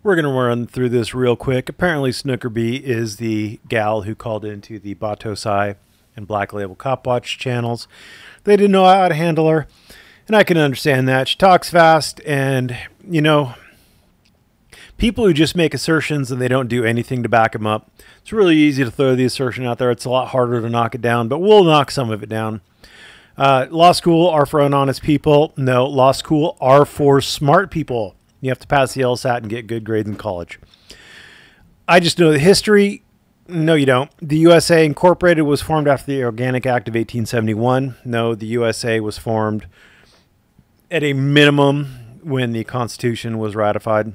We're going to run through this real quick. Apparently Snookerbee is the gal who called into the Batosai and Black Label Cop Watch channels. They didn't know how to handle her, and I can understand that. She talks fast, and, you know, people who just make assertions and they don't do anything to back them up, it's really easy to throw the assertion out there. It's a lot harder to knock it down, but we'll knock some of it down. Law school are for honest people. No, law school are for smart people. You have to pass the LSAT and get good grades in college. I just know the history. No, you don't. The USA Incorporated was formed after the Organic Act of 1871. No, the USA was formed at a minimum when the Constitution was ratified,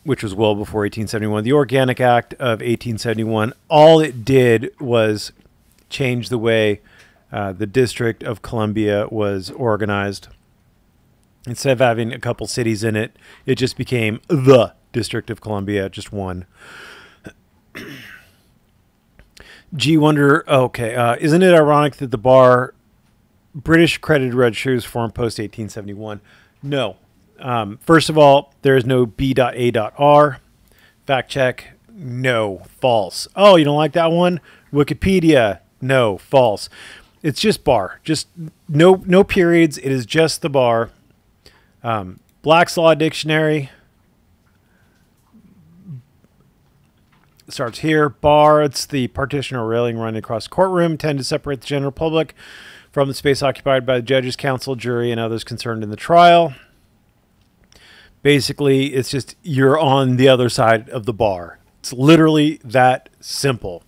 which was well before 1871. The Organic Act of 1871, all it did was change the way the District of Columbia was organized. Instead of having a couple cities in it, it just became the District of Columbia, just one. Gee, wonder, okay, isn't it ironic that the bar, British accredited registry, was formed post-1871? No. First of all, there is no B.A.R. Fact check, no, false. Oh, you don't like that one? Wikipedia, no, false. It's just bar, just no periods. It is just the bar. Black's Law Dictionary starts here. Bar, it's the partition or railing running across the courtroom, tend to separate the general public from the space occupied by the judges, counsel, jury, and others concerned in the trial. Basically, it's just you're on the other side of the bar. It's literally that simple.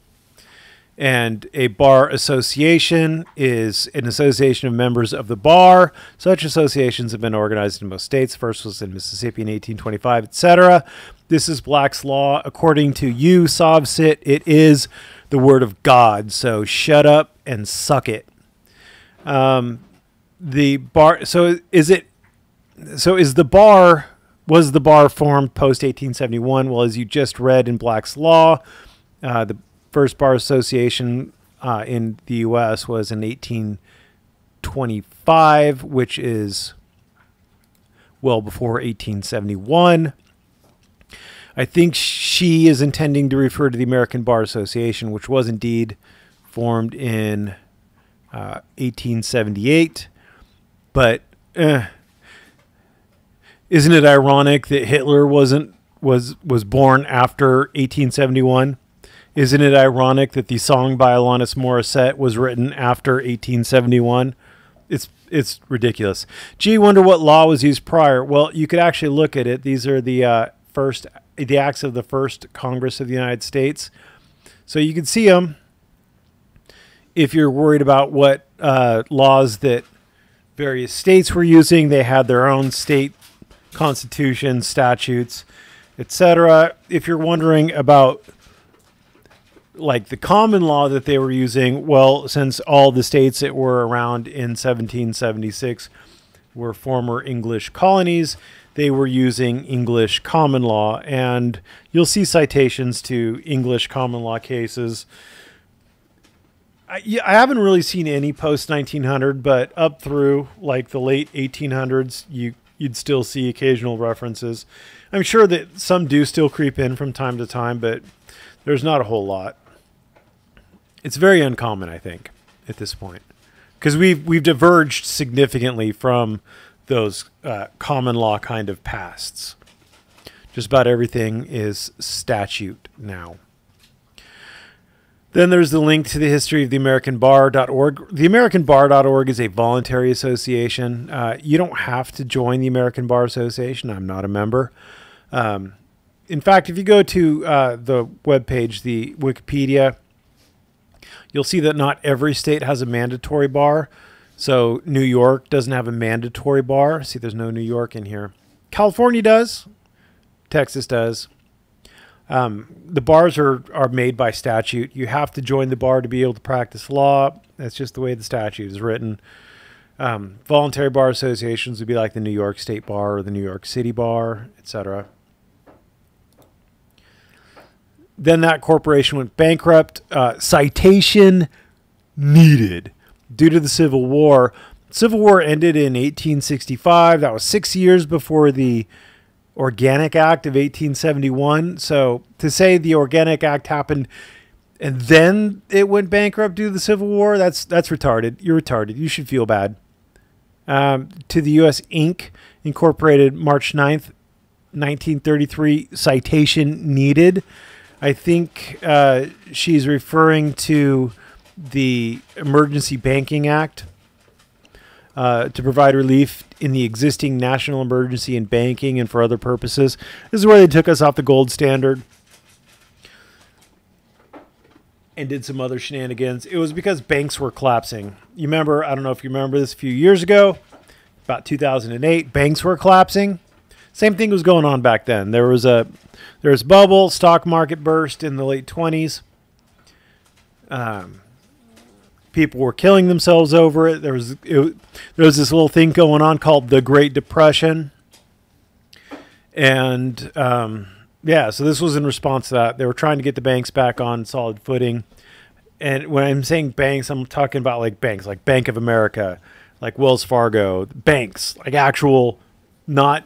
And a bar association is an association of members of the bar. Such associations have been organized in most states. First was in Mississippi in 1825, etc. This is Black's Law. According to you, sovcit, it is the word of God. So shut up and suck it. The bar. So is it? So is the bar? Was the bar formed post 1871? Well, as you just read in Black's Law, the first bar association in the U.S. was in 1825, which is well before 1871. I think she is intending to refer to the American Bar Association, which was indeed formed in 1878. But isn't it ironic that Hitler was born after 1871? Isn't it ironic that the song by Alanis Morissette was written after 1871? It's ridiculous. Gee, wonder what law was used prior. Well, you could actually look at it. These are the acts of the first Congress of the United States. So you can see them. If you're worried about what laws that various states were using, they had their own state constitutions, statutes, etc. If you're wondering about like the common law that they were using, well, since all the states that were around in 1776 were former English colonies, they were using English common law, and you'll see citations to English common law cases. I haven't really seen any post 1900, but up through like the late 1800s, you'd still see occasional references. I'm sure that some do still creep in from time to time, but there's not a whole lot. It's very uncommon, I think, at this point, because we've diverged significantly from those common law kind of pasts. Just about everything is statute now. Then there's the link to the history of the AmericanBar.org. The AmericanBar.org is a voluntary association. You don't have to join the American Bar Association. I'm not a member. In fact, if you go to the webpage, the Wikipedia, you'll see that not every state has a mandatory bar. So New York doesn't have a mandatory bar. See, there's no New York in here. California does. Texas does. The bars are made by statute. You have to join the bar to be able to practice law. That's just the way the statute is written. Voluntary bar associations would be like the New York State Bar or the New York City Bar, etc. Then that corporation went bankrupt. Citation needed due to the Civil War. Civil War ended in 1865. That was 6 years before the Organic Act of 1871. So to say the Organic Act happened and then it went bankrupt due to the Civil War, that's retarded. You're retarded. You should feel bad. To the U.S. Inc. Incorporated, March 9th, 1933, citation needed. I think she's referring to the Emergency Banking Act to provide relief in the existing national emergency in banking and for other purposes. This is where they took us off the gold standard and did some other shenanigans. It was because banks were collapsing. You remember, I don't know if you remember this, a few years ago, about 2008, banks were collapsing. Same thing was going on back then. There was a bubble, stock market burst in the late 20s. People were killing themselves over it. There was this little thing going on called the Great Depression. And yeah, so this was in response to that. They were trying to get the banks back on solid footing. And when I'm saying banks, I'm talking about like banks, like Bank of America, like Wells Fargo, banks, like actual, not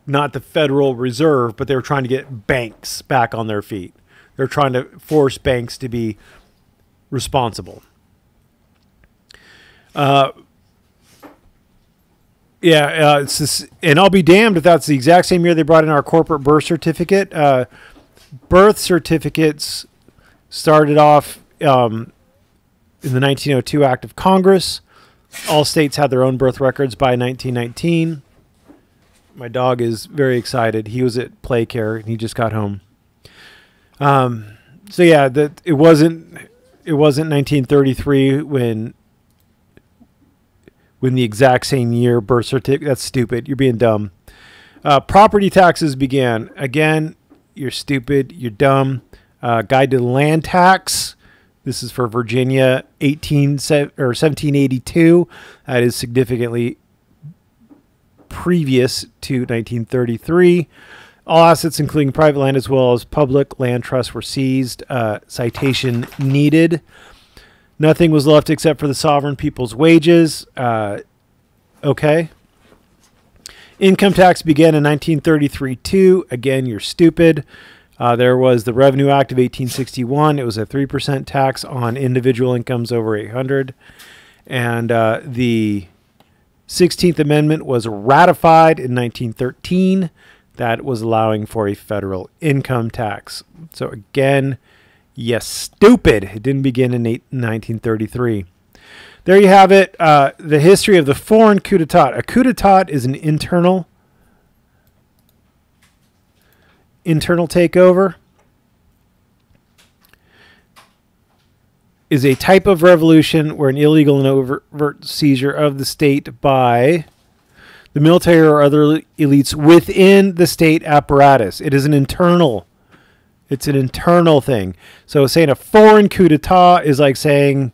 the Federal Reserve, but they were trying to get banks back on their feet. They're trying to force banks to be responsible. It's this, and I'll be damned if that's the exact same year they brought in our corporate birth certificate. Birth certificates started off in the 1902 Act of Congress. All states had their own birth records by 1919. My dog is very excited. He was at play care and he just got home. So yeah, that it wasn't 1933 when the exact same year birth certificate. That's stupid. You're being dumb. Property taxes began. Again, you're stupid. You're dumb. Guide to the land tax. This is for Virginia, 1782. That is significantly previous to 1933. All assets, including private land as well as public land trusts, were seized. Citation needed. Nothing was left except for the sovereign people's wages. Okay. Income tax began in 1933 too. Again, you're stupid. There was the Revenue Act of 1861. It was a 3% tax on individual incomes over 800. And the 16th Amendment was ratified in 1913. That was allowing for a federal income tax. So again, yes, stupid. It didn't begin in 1933. There you have it. The history of the foreign coup d'etat. A coup d'etat is an internal takeover. Is a type of revolution where an illegal and overt seizure of the state by the military or other elites within the state apparatus. It is an internal. It's an internal thing. So saying a foreign coup d'etat is like saying,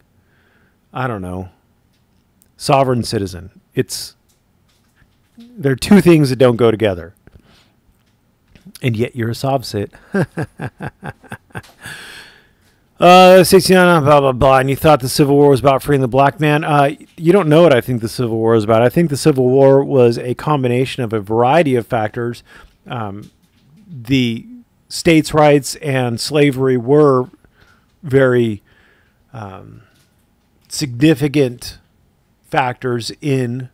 I don't know, sovereign citizen. There are two things that don't go together. And yet you're a sovcit. 69, blah, blah, blah. And you thought the Civil War was about freeing the black man. You don't know what I think the Civil War is about. I think the Civil War was a combination of a variety of factors. The states' rights and slavery were very significant factors in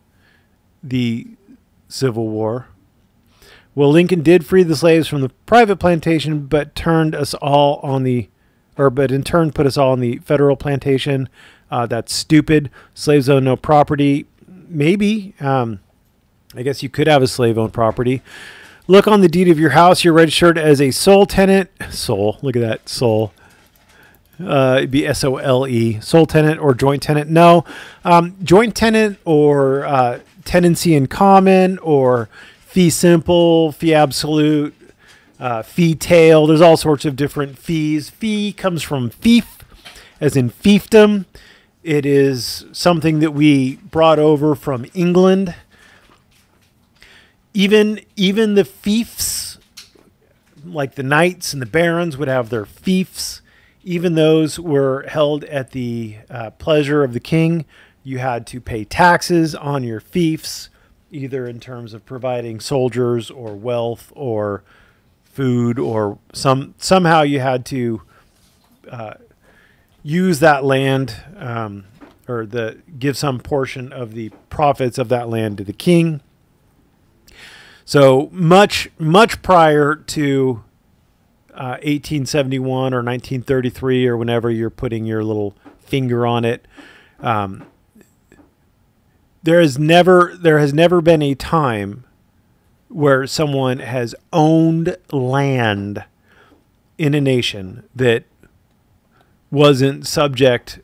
the Civil War. Well, Lincoln did free the slaves from the private plantation, but in turn put us all on the federal plantation. That's stupid. Slaves own no property. Maybe. I guess you could have a slave-owned property. Look on the deed of your house. You're registered as a sole tenant. Sole. Look at that. Sole. It'd be S-O-L-E. Sole tenant or joint tenant. No. Joint tenant or tenancy in common or fee simple, fee absolute, fee tail. There's all sorts of different fees. Fee comes from fief, as in fiefdom. It is something that we brought over from England. Even the fiefs, like the knights and the barons, would have their fiefs. Even those were held at the pleasure of the king. You had to pay taxes on your fiefs. either in terms of providing soldiers or wealth or food, or somehow you had to use that land, or give some portion of the profits of that land to the king. So much prior to 1871 or 1933 or whenever you're putting your little finger on it, there has never been a time where someone has owned land in a nation that wasn't subject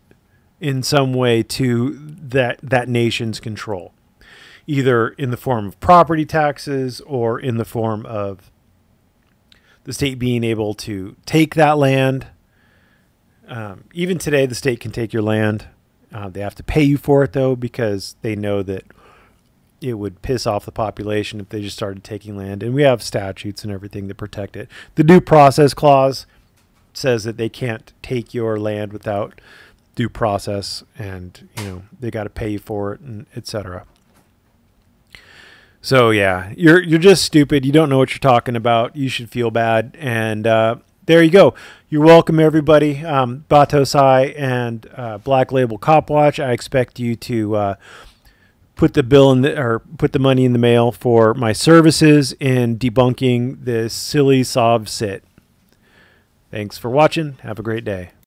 in some way to that nation's control, either in the form of property taxes or in the form of the state being able to take that land. Even today, the state can take your land. They have to pay you for it, though, because they know that it would piss off the population if they just started taking land. And we have statutes and everything that protect it. The Due Process Clause says that they can't take your land without due process, and they got to pay you for it, and etc. So yeah, you're just stupid. You don't know what you're talking about. You should feel bad. And there you go. You're welcome, everybody. Batosai and Black Label Cop Watch. I expect you to put the money in the mail for my services in debunking this silly sovcit. Thanks for watching. Have a great day.